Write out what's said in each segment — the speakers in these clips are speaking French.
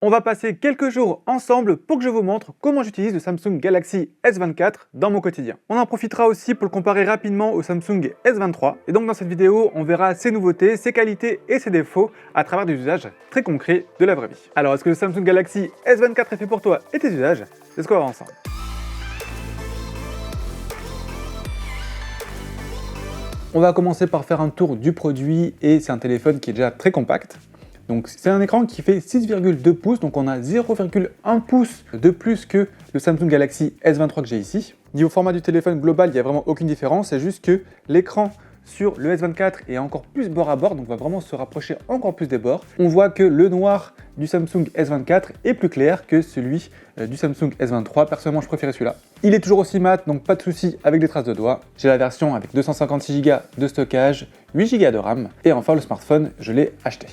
On va passer quelques jours ensemble pour que je vous montre comment j'utilise le Samsung Galaxy S24 dans mon quotidien. On en profitera aussi pour le comparer rapidement au Samsung S23. Et donc dans cette vidéo, on verra ses nouveautés, ses qualités et ses défauts à travers des usages très concrets de la vraie vie. Alors est-ce que le Samsung Galaxy S24 est fait pour toi et tes usages? C'est ce qu'on va voir ensemble. On va commencer par faire un tour du produit et c'est un téléphone qui est déjà très compact. Donc c'est un écran qui fait 6,2 pouces, donc on a 0,1 pouce de plus que le Samsung Galaxy S23 que j'ai ici. Niveau format du téléphone global, il n'y a vraiment aucune différence, c'est juste que l'écran sur le S24 est encore plus bord à bord, donc on va vraiment se rapprocher encore plus des bords. On voit que le noir du Samsung S24 est plus clair que celui du Samsung S23. Personnellement, je préférais celui-là. Il est toujours aussi mat, donc pas de souci avec des traces de doigts. J'ai la version avec 256 Go de stockage, 8 Go de RAM, et enfin le smartphone, je l'ai acheté.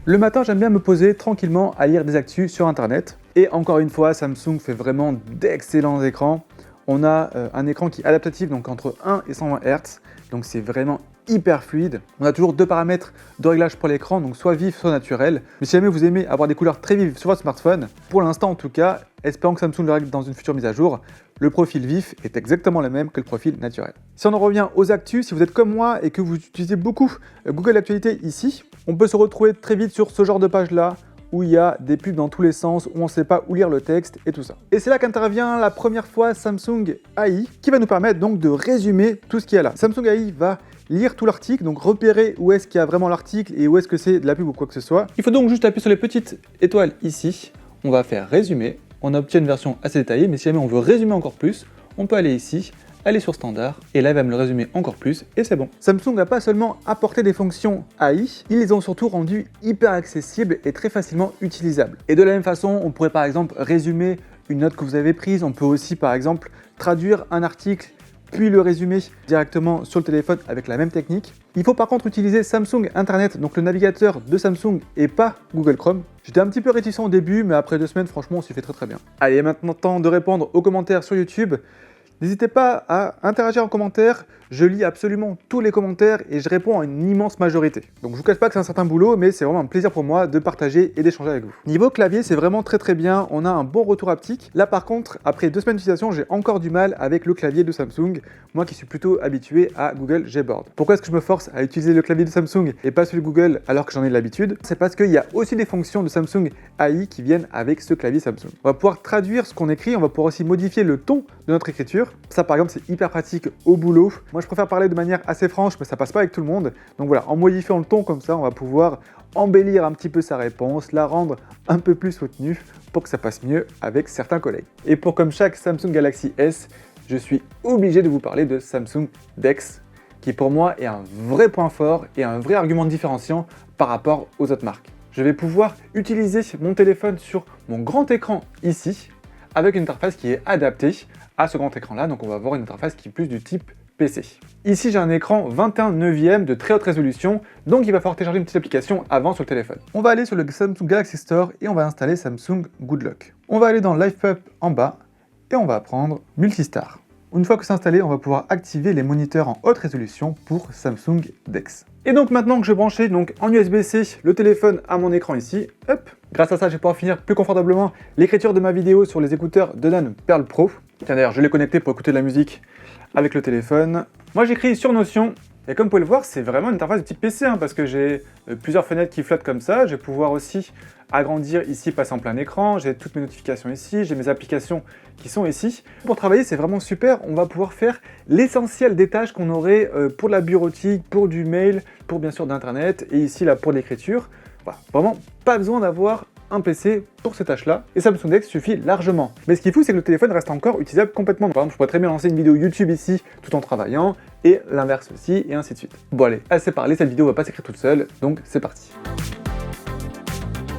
Le matin, j'aime bien me poser tranquillement à lire des actus sur internet. Et encore une fois, Samsung fait vraiment d'excellents écrans. On a un écran qui est adaptatif, donc entre 1 et 120 Hz. Donc c'est vraiment hyper fluide. On a toujours deux paramètres de réglage pour l'écran, donc soit vif, soit naturel. Mais si jamais vous aimez avoir des couleurs très vives sur votre smartphone, pour l'instant en tout cas, espérons que Samsung le règle dans une future mise à jour, le profil vif est exactement le même que le profil naturel. Si on en revient aux actus, si vous êtes comme moi et que vous utilisez beaucoup Google Actualité ici, on peut se retrouver très vite sur ce genre de page-là, où il y a des pubs dans tous les sens, où on ne sait pas où lire le texte et tout ça. Et c'est là qu'intervient la première fois Samsung AI, qui va nous permettre donc de résumer tout ce qu'il y a là. Samsung AI va lire tout l'article, donc repérer où est-ce qu'il y a vraiment l'article et où est-ce que c'est de la pub ou quoi que ce soit. Il faut donc juste appuyer sur les petites étoiles ici, on va faire résumer, on obtient une version assez détaillée, mais si jamais on veut résumer encore plus, on peut aller ici, aller sur standard, et là il va me le résumer encore plus, et c'est bon. Samsung n'a pas seulement apporté des fonctions AI, ils les ont surtout rendues hyper accessibles et très facilement utilisables. Et de la même façon, on pourrait par exemple résumer une note que vous avez prise, on peut aussi par exemple traduire un article puis le résumer directement sur le téléphone avec la même technique. Il faut par contre utiliser Samsung Internet, donc le navigateur de Samsung et pas Google Chrome. J'étais un petit peu réticent au début, mais après 2 semaines, franchement, on s'y fait très bien. Allez, maintenant temps de répondre aux commentaires sur YouTube. N'hésitez pas à interagir en commentaire, je lis absolument tous les commentaires et je réponds à une immense majorité. Donc je vous cache pas que c'est un certain boulot, mais c'est vraiment un plaisir pour moi de partager et d'échanger avec vous. Niveau clavier, c'est vraiment très bien, on a un bon retour haptique. Là par contre, après 2 semaines d'utilisation, j'ai encore du mal avec le clavier de Samsung, moi qui suis plutôt habitué à Google Gboard. Pourquoi est-ce que je me force à utiliser le clavier de Samsung et pas celui de Google alors que j'en ai l'habitude? C'est parce qu'il y a aussi des fonctions de Samsung AI qui viennent avec ce clavier Samsung. On va pouvoir traduire ce qu'on écrit, on va pouvoir aussi modifier le ton de notre écriture. Ça par exemple c'est hyper pratique au boulot. Moi je préfère parler de manière assez franche mais ça passe pas avec tout le monde. Donc voilà, en modifiant le ton comme ça, on va pouvoir embellir un petit peu sa réponse, la rendre un peu plus soutenue pour que ça passe mieux avec certains collègues. Et pour comme chaque Samsung Galaxy S, je suis obligé de vous parler de Samsung DeX, qui pour moi est un vrai point fort et un vrai argument différenciant par rapport aux autres marques. Je vais pouvoir utiliser mon téléphone sur mon grand écran ici, avec une interface qui est adaptée à ce grand écran là, donc on va avoir une interface qui est plus du type PC. Ici j'ai un écran 21/9 de très haute résolution, donc il va falloir télécharger une petite application avant sur le téléphone. On va aller sur le Samsung Galaxy Store et on va installer Samsung Good Lock. On va aller dans Live Up en bas et on va prendre Multistar. Une fois que c'est installé, on va pouvoir activer les moniteurs en haute résolution pour Samsung DeX. Et donc maintenant que je branché donc en USB-C le téléphone à mon écran ici, hop, grâce à ça je vais pouvoir finir plus confortablement l'écriture de ma vidéo sur les écouteurs de Danone Pearl Pro. Tiens d'ailleurs je l'ai connecté pour écouter de la musique avec le téléphone. Moi j'écris sur Notion et comme vous pouvez le voir c'est vraiment une interface de type PC parce que j'ai plusieurs fenêtres qui flottent comme ça. Je vais pouvoir aussi agrandir ici, passer en plein écran, j'ai toutes mes notifications ici, j'ai mes applications qui sont ici. Pour travailler c'est vraiment super, on va pouvoir faire l'essentiel des tâches qu'on aurait pour de la bureautique, pour du mail, pour bien sûr d'internet et ici là pour l'écriture. Voilà, vraiment pas besoin d'avoir un PC pour ces tâches-là, et Samsung DeX suffit largement. Mais ce qui est fou, c'est que le téléphone reste encore utilisable complètement. Par exemple, je pourrais très bien lancer une vidéo YouTube ici, tout en travaillant, et l'inverse aussi, et ainsi de suite. Bon allez, assez parlé, cette vidéo va pas s'écrire toute seule, donc c'est parti.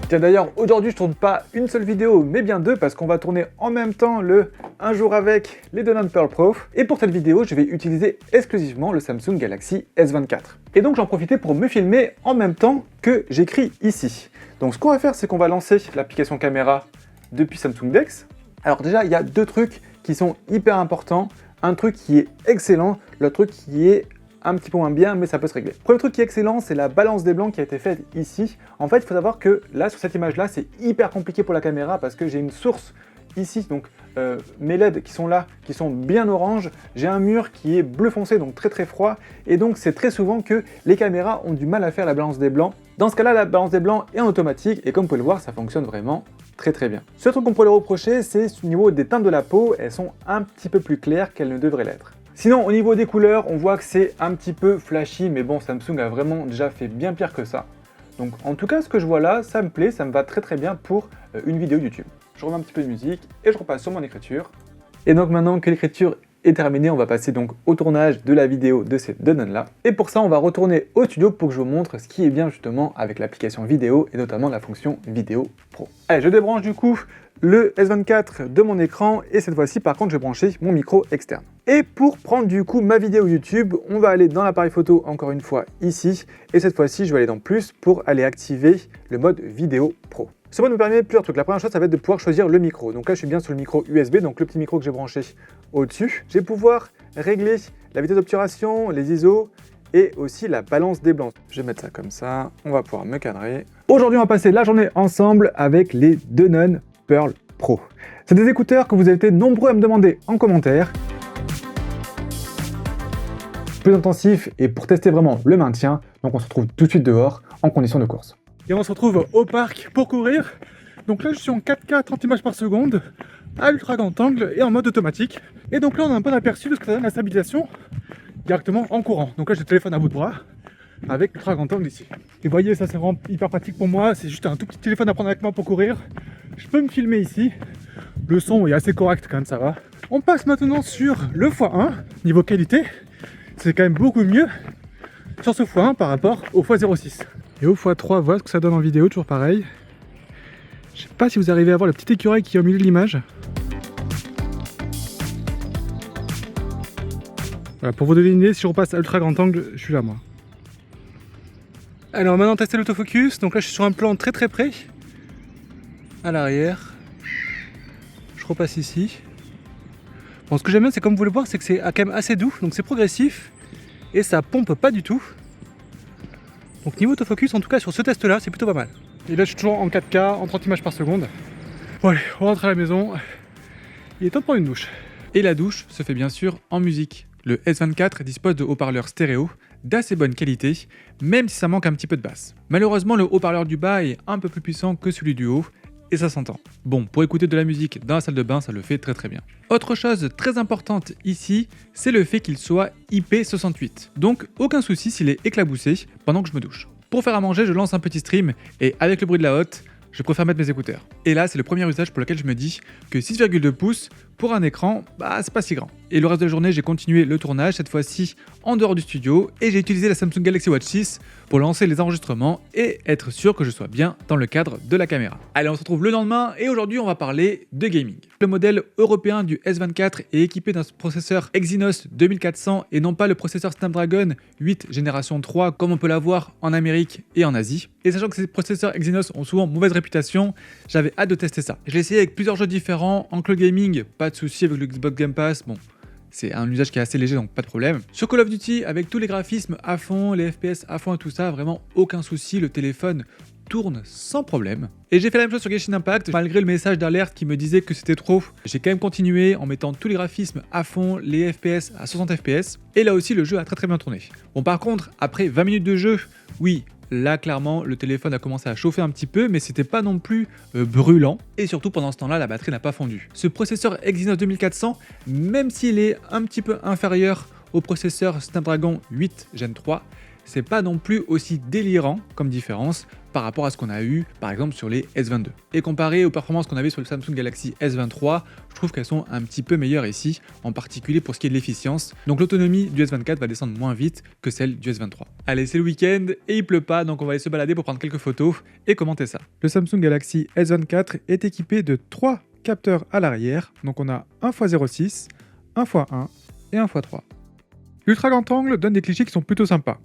Tiens d'ailleurs, aujourd'hui je tourne pas une seule vidéo, mais bien deux, parce qu'on va tourner en même temps le Un jour avec les Danone Pearl Pro. Et pour cette vidéo, je vais utiliser exclusivement le Samsung Galaxy S24. Et donc j'en profitais pour me filmer en même temps que j'écris ici. Donc ce qu'on va faire, c'est qu'on va lancer l'application caméra depuis Samsung DeX. Alors déjà, il y a 2 trucs qui sont hyper importants. Un truc qui est excellent, l'autre truc qui est un petit peu moins bien, mais ça peut se régler. Premier truc qui est excellent, c'est la balance des blancs qui a été faite ici. En fait, il faut savoir que là, sur cette image-là, c'est hyper compliqué pour la caméra parce que j'ai une source ici, donc mes LED qui sont là, qui sont bien orange, j'ai un mur qui est bleu foncé, donc très très froid, et donc c'est très souvent que les caméras ont du mal à faire la balance des blancs. Dans ce cas-là, la balance des blancs est en automatique, et comme vous pouvez le voir, ça fonctionne vraiment très très bien. Ce truc qu'on pourrait leur reprocher, c'est au niveau des teintes de la peau, elles sont un petit peu plus claires qu'elles ne devraient l'être. Sinon, au niveau des couleurs, on voit que c'est un petit peu flashy, mais bon, Samsung a vraiment déjà fait bien pire que ça. Donc en tout cas, ce que je vois là, ça me plaît, ça me va très très bien pour une vidéo YouTube. Je remets un petit peu de musique et je repasse sur mon écriture. Et donc maintenant que l'écriture est terminée, on va passer donc au tournage de la vidéo de ces deux nonnes là. Et pour ça, on va retourner au studio pour que je vous montre ce qui est bien justement avec l'application vidéo et notamment la fonction vidéo pro. Allez, je débranche du coup le S24 de mon écran et cette fois-ci par contre je vais brancher mon micro externe. Et pour prendre du coup ma vidéo YouTube, on va aller dans l'appareil photo encore une fois ici et cette fois-ci je vais aller dans plus pour aller activer le mode vidéo pro. Ce mode me permet plusieurs trucs. La première chose, ça va être de pouvoir choisir le micro. Donc là, je suis bien sur le micro USB, donc le petit micro que j'ai branché au-dessus. Je vais pouvoir régler la vitesse d'obturation, les ISO et aussi la balance des blancs. Je vais mettre ça comme ça, on va pouvoir me cadrer. Aujourd'hui, on va passer la journée ensemble avec les Denon Pearl Pro. C'est des écouteurs que vous avez été nombreux à me demander en commentaire. Plus intensif et pour tester vraiment le maintien. Donc on se retrouve tout de suite dehors en condition de course. Et on se retrouve au parc pour courir. Donc là je suis en 4K 30 images par seconde à ultra grand angle et en mode automatique. Et donc là on a un bon aperçu de ce que ça donne la stabilisation directement en courant. Donc là j'ai le téléphone à bout de bras avec ultra grand angle ici. Et vous voyez, ça c'est vraiment hyper pratique pour moi. C'est juste un tout petit téléphone à prendre avec moi pour courir. Je peux me filmer ici. Le son est assez correct quand même, ça va. On passe maintenant sur le x1. Niveau qualité, c'est quand même beaucoup mieux sur ce x1 par rapport au x06. Et au x3, voilà ce que ça donne en vidéo, toujours pareil. Je sais pas si vous arrivez à voir le petit écureuil qui est au milieu de l'image. Voilà, pour vous donner une idée, si je repasse à ultra grand angle, je suis là moi. Alors maintenant tester l'autofocus, donc là je suis sur un plan très très près. À l'arrière. Je repasse ici. Bon, ce que j'aime bien, c'est comme vous le voir, c'est que c'est quand même assez doux, donc c'est progressif. Et ça pompe pas du tout. Donc niveau autofocus, en tout cas sur ce test là, c'est plutôt pas mal. Et là je suis toujours en 4K, en 30 images par seconde. Bon allez, on rentre à la maison. Il est temps de prendre une douche. Et la douche se fait bien sûr en musique. Le S24 dispose de haut-parleurs stéréo d'assez bonne qualité, même si ça manque un petit peu de basse. Malheureusement, le haut-parleur du bas est un peu plus puissant que celui du haut, et ça s'entend. Bon, pour écouter de la musique dans la salle de bain, ça le fait très très bien. Autre chose très importante ici, c'est le fait qu'il soit IP68. Donc aucun souci s'il est éclaboussé pendant que je me douche. Pour faire à manger, je lance un petit stream, et avec le bruit de la hotte, je préfère mettre mes écouteurs. Et là, c'est le premier usage pour lequel je me dis que 6,2 pouces pour un écran, bah c'est pas si grand. Et le reste de la journée, j'ai continué le tournage, cette fois-ci en dehors du studio, et j'ai utilisé la Samsung Galaxy Watch 6 pour lancer les enregistrements et être sûr que je sois bien dans le cadre de la caméra. Allez, on se retrouve le lendemain, et aujourd'hui on va parler de gaming. Le modèle européen du S24 est équipé d'un processeur Exynos 2400 et non pas le processeur Snapdragon 8 génération 3 comme on peut l'avoir en Amérique et en Asie. Et sachant que ces processeurs Exynos ont souvent mauvaise réputation, j'avais hâte de tester ça. Je l'ai essayé avec plusieurs jeux différents, en cloud gaming, pas de souci avec le Xbox Game Pass, bon, c'est un usage qui est assez léger donc pas de problème. Sur Call of Duty, avec tous les graphismes à fond, les FPS à fond et tout ça, vraiment aucun souci, le téléphone tourne sans problème. Et j'ai fait la même chose sur Genshin Impact, malgré le message d'alerte qui me disait que c'était trop, j'ai quand même continué en mettant tous les graphismes à fond, les FPS à 60 FPS, et là aussi le jeu a très bien tourné. Bon par contre, après 20 minutes de jeu, oui, là, clairement, le téléphone a commencé à chauffer un petit peu, mais c'était pas non plus brûlant. Et surtout, pendant ce temps-là, la batterie n'a pas fondu. Ce processeur Exynos 2400, même s'il est un petit peu inférieur au processeur Snapdragon 8 Gen 3, c'est pas non plus aussi délirant comme différence par rapport à ce qu'on a eu par exemple sur les S22. Et comparé aux performances qu'on avait sur le Samsung Galaxy S23, je trouve qu'elles sont un petit peu meilleures ici, en particulier pour ce qui est de l'efficience. Donc l'autonomie du S24 va descendre moins vite que celle du S23. Allez, c'est le week-end et il pleut pas, donc on va aller se balader pour prendre quelques photos et commenter ça. Le Samsung Galaxy S24 est équipé de 3 capteurs à l'arrière, donc on a un x06, un x1 et un x3. L'ultra grand angle donne des clichés qui sont plutôt sympas.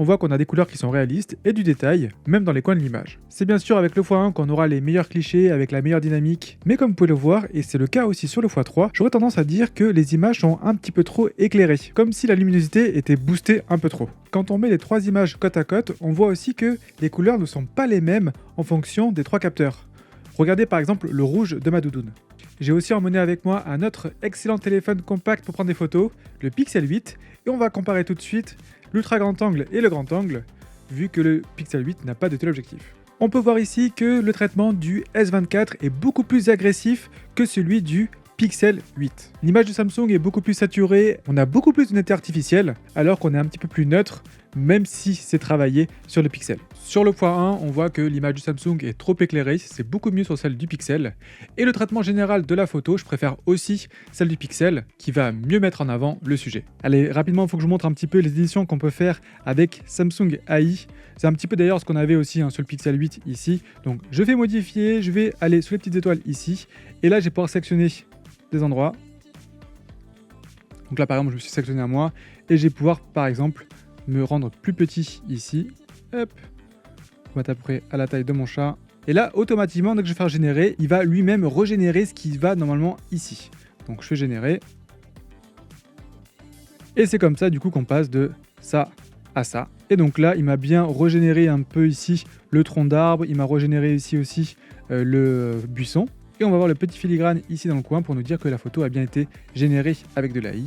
on voit qu'on a des couleurs qui sont réalistes et du détail, même dans les coins de l'image. C'est bien sûr avec le x1 qu'on aura les meilleurs clichés, avec la meilleure dynamique, mais comme vous pouvez le voir, et c'est le cas aussi sur le x3, j'aurais tendance à dire que les images sont un petit peu trop éclairées, comme si la luminosité était boostée un peu trop. Quand on met les 3 images côte à côte, on voit aussi que les couleurs ne sont pas les mêmes en fonction des 3 capteurs. Regardez par exemple le rouge de ma doudoune. J'ai aussi emmené avec moi un autre excellent téléphone compact pour prendre des photos, le Pixel 8, et on va comparer tout de suite l'ultra grand angle et le grand angle, vu que le Pixel 8 n'a pas de téléobjectif. On peut voir ici que le traitement du S24 est beaucoup plus agressif que celui du Pixel 8. L'image de Samsung est beaucoup plus saturée, on a beaucoup plus de netteté artificielle, alors qu'on est un petit peu plus neutre, même si c'est travaillé sur le Pixel. Sur le x1, on voit que l'image du Samsung est trop éclairée, c'est beaucoup mieux sur celle du Pixel. Et le traitement général de la photo, je préfère aussi celle du Pixel, qui va mieux mettre en avant le sujet. Allez, rapidement, il faut que je vous montre un petit peu les éditions qu'on peut faire avec Samsung AI. C'est un petit peu d'ailleurs ce qu'on avait aussi sur le Pixel 8 ici. Donc je vais modifier, je vais aller sur les petites étoiles ici. Et là, je vais pouvoir sélectionner des endroits. Donc là, par exemple, je me suis sélectionné à moi. Et je vais pouvoir, par exemple, me rendre plus petit ici. Hop. On va mettre à peu près à la taille de mon chat. Et là, automatiquement, dès que je vais faire générer, il va lui-même régénérer ce qui va normalement ici. Donc je fais générer. Et c'est comme ça, du coup, qu'on passe de ça à ça. Et donc là, il m'a bien régénéré un peu ici le tronc d'arbre. Il m'a régénéré ici aussi le buisson. Et on va voir le petit filigrane ici dans le coin pour nous dire que la photo a bien été générée avec de l'AI.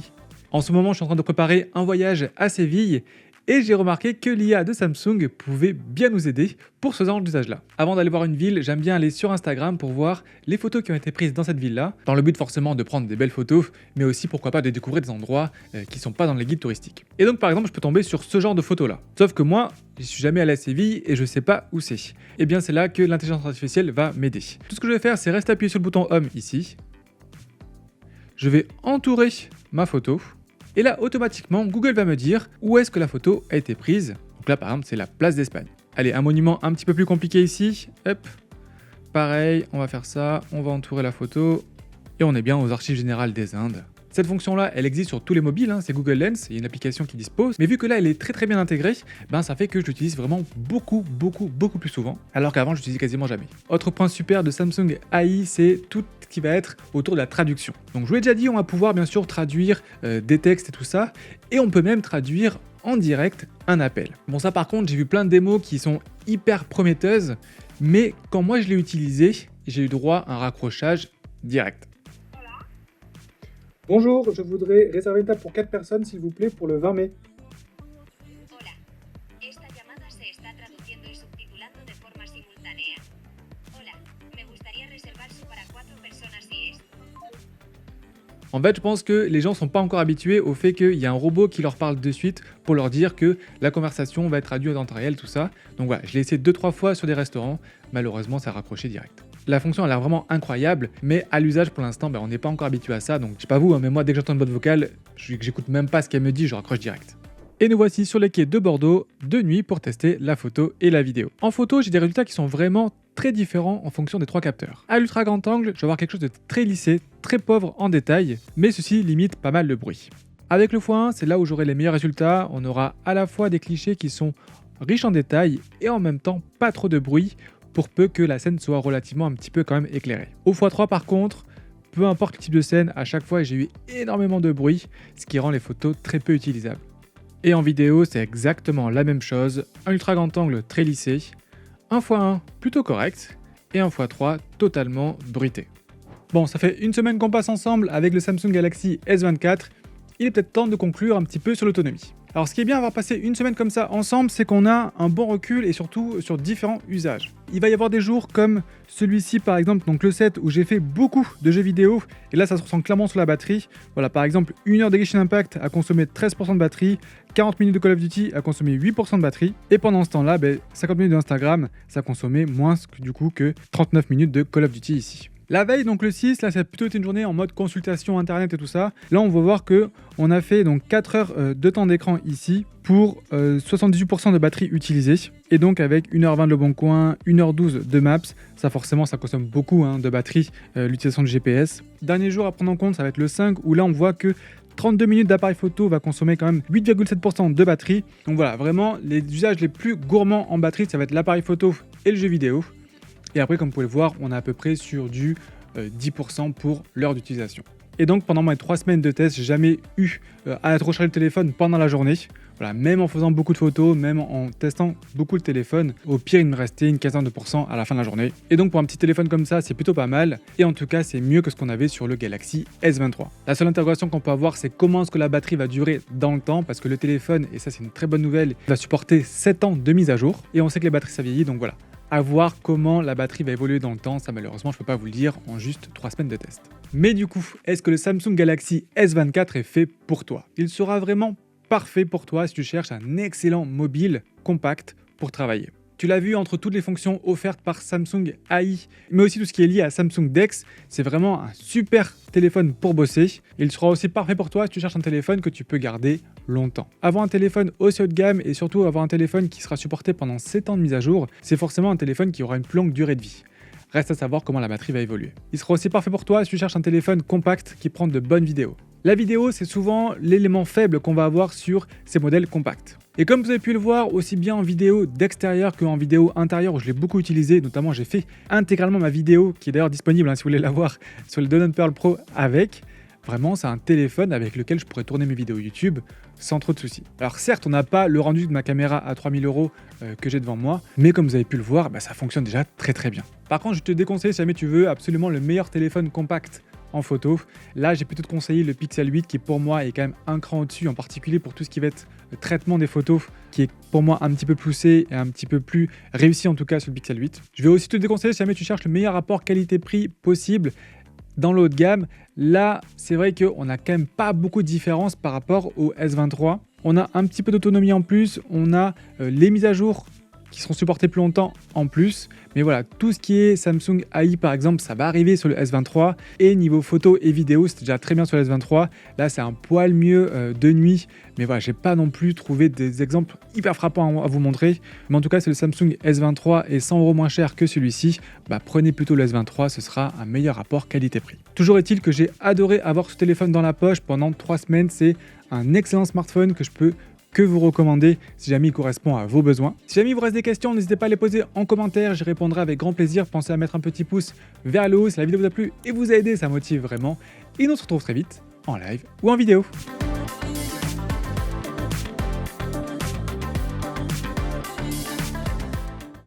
En ce moment, je suis en train de préparer un voyage à Séville et j'ai remarqué que l'IA de Samsung pouvait bien nous aider pour ce genre d'usage-là. Avant d'aller voir une ville, j'aime bien aller sur Instagram pour voir les photos qui ont été prises dans cette ville-là, dans le but forcément de prendre des belles photos, mais aussi pourquoi pas de découvrir des endroits qui sont pas dans les guides touristiques. Et donc par exemple, je peux tomber sur ce genre de photos-là. Sauf que moi, je suis jamais allé à Séville et je sais pas où c'est. Et bien c'est là que l'intelligence artificielle va m'aider. Tout ce que je vais faire, c'est rester appuyé sur le bouton Home ici. Je vais entourer ma photo. Et là, automatiquement, Google va me dire où est-ce que la photo a été prise. Donc là, par exemple, c'est la place d'Espagne. Allez, un monument un petit peu plus compliqué ici. Hop. Pareil, on va faire ça. On va entourer la photo. Et on est bien aux archives générales des Indes. Cette fonction-là, elle existe sur tous les mobiles, c'est Google Lens, il y a une application qui dispose, mais vu que là, elle est très bien intégrée, ça fait que je l'utilise vraiment beaucoup plus souvent, alors qu'avant, je l'utilisais quasiment jamais. Autre point super de Samsung AI, c'est tout ce qui va être autour de la traduction. Donc je vous l'ai déjà dit, on va pouvoir bien sûr traduire des textes et tout ça, et on peut même traduire en direct un appel. Bon ça par contre, j'ai vu plein de démos qui sont hyper prometteuses, mais quand moi je l'ai utilisé, j'ai eu droit à un raccrochage direct. Bonjour, je voudrais réserver une table pour 4 personnes, s'il vous plaît, pour le 20 mai. Hola, esta llamada se está traduciendo y subtitulando de forma simultánea. Hola, me gustaría reservar su para 4 personas si es. En fait, je pense que les gens sont pas encore habitués au fait qu'il y a un robot qui leur parle de suite pour leur dire que la conversation va être traduite en temps réel, tout ça. Donc voilà, je l'ai essayé 2-3 fois sur des restaurants, malheureusement ça a raccroché direct. La fonction a l'air vraiment incroyable, mais à l'usage pour l'instant, on n'est pas encore habitué à ça, donc je sais pas vous, mais moi dès que j'entends une boîte vocale, j'écoute même pas ce qu'elle me dit, je raccroche direct. Et nous voici sur les quais de Bordeaux de nuit pour tester la photo et la vidéo. En photo, j'ai des résultats qui sont vraiment très différents en fonction des 3 capteurs. À l'ultra grand angle, je vais avoir quelque chose de très lissé, très pauvre en détail, mais ceci limite pas mal le bruit. Avec le x1, c'est là où j'aurai les meilleurs résultats, on aura à la fois des clichés qui sont riches en détails et en même temps pas trop de bruit, pour peu que la scène soit relativement un petit peu quand même éclairée. Au x3 par contre, peu importe le type de scène, à chaque fois j'ai eu énormément de bruit, ce qui rend les photos très peu utilisables. Et en vidéo, c'est exactement la même chose, un ultra grand angle très lissé, un x1 plutôt correct, et un x3 totalement bruité. Bon, ça fait une semaine qu'on passe ensemble avec le Samsung Galaxy S24, il est peut-être temps de conclure un petit peu sur l'autonomie. Alors ce qui est bien avoir passé une semaine comme ça ensemble, c'est qu'on a un bon recul et surtout sur différents usages. Il va y avoir des jours comme celui-ci par exemple, donc le 7 où j'ai fait beaucoup de jeux vidéo et là ça se ressent clairement sur la batterie. Voilà, par exemple 1 heure de Genshin Impact a consommé 13% de batterie, 40 minutes de Call of Duty a consommé 8% de batterie et pendant ce temps-là, 50 minutes d'Instagram, ça a consommé moins que 39 minutes de Call of Duty ici. La veille, donc le 6, là ça a plutôt été une journée en mode consultation internet et tout ça. Là on va voir que on a fait donc 4 heures de temps d'écran ici pour 78% de batterie utilisée. Et donc avec 1h20 de Le Bon Coin, 1h12 de Maps, ça forcément ça consomme beaucoup de batterie, l'utilisation de GPS. Dernier jour à prendre en compte, ça va être le 5 où là on voit que 32 minutes d'appareil photo va consommer quand même 8,7% de batterie. Donc voilà, vraiment, les usages les plus gourmands en batterie, ça va être l'appareil photo et le jeu vidéo. Et après, comme vous pouvez le voir, on est à peu près sur du 10% pour l'heure d'utilisation. Et donc, pendant mes 3 semaines de test, j'ai jamais eu à recharger le téléphone pendant la journée. Voilà, même en faisant beaucoup de photos, même en testant beaucoup le téléphone, au pire, il me restait une quinzaine de pourcents à la fin de la journée. Et donc, pour un petit téléphone comme ça, c'est plutôt pas mal. Et en tout cas, c'est mieux que ce qu'on avait sur le Galaxy S23. La seule interrogation qu'on peut avoir, c'est comment est-ce que la batterie va durer dans le temps, parce que le téléphone, et ça c'est une très bonne nouvelle, va supporter 7 ans de mise à jour. Et on sait que les batteries, ça vieillit, donc voilà. À voir comment la batterie va évoluer dans le temps, ça malheureusement je peux pas vous le dire en juste 3 semaines de test. Mais du coup, est-ce que le Samsung Galaxy S24 est fait pour toi? Il sera vraiment parfait pour toi si tu cherches un excellent mobile compact pour travailler. Tu l'as vu, entre toutes les fonctions offertes par Samsung AI, mais aussi tout ce qui est lié à Samsung DeX, c'est vraiment un super téléphone pour bosser. Il sera aussi parfait pour toi si tu cherches un téléphone que tu peux garder longtemps. Avoir un téléphone aussi haut de gamme et surtout avoir un téléphone qui sera supporté pendant 7 ans de mise à jour, c'est forcément un téléphone qui aura une plus longue durée de vie. Reste à savoir comment la batterie va évoluer. Il sera aussi parfait pour toi si tu cherches un téléphone compact qui prend de bonnes vidéos. La vidéo, c'est souvent l'élément faible qu'on va avoir sur ces modèles compacts. Et comme vous avez pu le voir, aussi bien en vidéo d'extérieur qu'en vidéo intérieure, où je l'ai beaucoup utilisé, notamment j'ai fait intégralement ma vidéo, qui est d'ailleurs disponible si vous voulez la voir sur le Donut Pearl Pro avec. Vraiment, c'est un téléphone avec lequel je pourrais tourner mes vidéos YouTube sans trop de soucis. Alors certes, on n'a pas le rendu de ma caméra à 3000 € que j'ai devant moi, mais comme vous avez pu le voir, ça fonctionne déjà très très bien. Par contre, je te déconseille si jamais tu veux absolument le meilleur téléphone compact en photo. Là, j'ai plutôt te conseiller le Pixel 8 qui pour moi est quand même un cran au-dessus, en particulier pour tout ce qui va être le traitement des photos, qui est pour moi un petit peu poussé et un petit peu plus réussi en tout cas sur le Pixel 8. Je vais aussi te déconseiller si jamais tu cherches le meilleur rapport qualité-prix possible dans le haut de gamme. Là, c'est vrai qu'on n'a quand même pas beaucoup de différence par rapport au S23. On a un petit peu d'autonomie en plus, on a les mises à jour qui seront supportées plus longtemps en plus. Mais voilà, tout ce qui est Samsung AI par exemple, ça va arriver sur le S23. Et niveau photo et vidéo, c'est déjà très bien sur le S23. Là, c'est un poil mieux de nuit. Mais voilà, j'ai pas non plus trouvé des exemples hyper frappants à vous montrer. Mais en tout cas, c'est le Samsung S23 et 100 € moins cher que celui-ci. Prenez plutôt le S23, ce sera un meilleur rapport qualité-prix. Toujours est-il que j'ai adoré avoir ce téléphone dans la poche pendant 3 semaines. C'est un excellent smartphone que je peux que vous recommander si jamais il correspond à vos besoins. Si jamais il vous reste des questions, n'hésitez pas à les poser en commentaire, j'y répondrai avec grand plaisir. Pensez à mettre un petit pouce vers le haut si la vidéo vous a plu et vous a aidé, ça motive vraiment. Et nous on se retrouve très vite en live ou en vidéo.